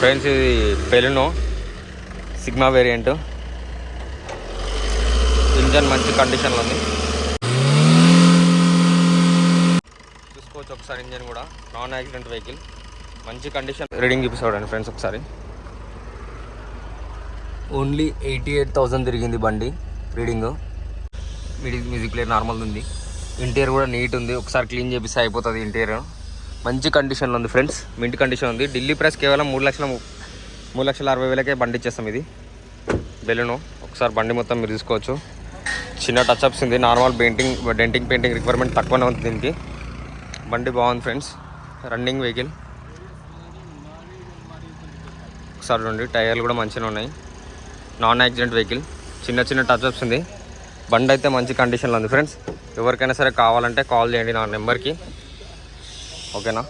Friends ఇది Baleno sigma variant. Engine మంచి కండిషన్లో ఉంది, చూసుకోవచ్చు ఒకసారి. ఇంజన్ కూడా నాన్ యాక్సిడెంట్ వెహికల్, మంచి కండిషన్. రీడింగ్ చూపిస్తాడండి ఫ్రెండ్స్ ఒకసారి. ఓన్లీ 88,000 తిరిగింది బండి రీడింగ్. మ్యూజిక్ ప్లేయర్ నార్మల్ ఉంది. ఇంటీరియర్ కూడా నీట్ ఉంది, ఒకసారి క్లీన్ చేపిస్తే అయిపోతుంది. ఇంటీరియర్ మంచి కండిషన్లో ఉంది ఫ్రెండ్స్, మింట్ కండిషన్ ఉంది. ఢిల్లీ ప్రైస్ కేవలం 3,60,000కే బండి ఇచ్చేస్తాం. ఇది బెలెనో. ఒకసారి బండి మొత్తం మీరు తీసుకోవచ్చు. చిన్న టచ్అప్స్ ఉంది, నార్మల్ డెంటింగ్ పెయింటింగ్ రిక్వైర్మెంట్ తక్కువనే ఉంది దీనికి. బండి బాగుంది ఫ్రెండ్స్, రన్నింగ్ వెహికల్. ఒకసారి చూడండి, టైర్లు కూడా మంచిగా ఉన్నాయి. నాన్ యాక్సిడెంట్ వెహికల్, చిన్న టచ్అప్స్ ఉంది. బండి అయితే మంచి కండిషన్లో ఉంది ఫ్రెండ్స్. ఎవరికైనా సరే కావాలంటే కాల్ చేయండి నా నెంబర్కి, ఓకేనా.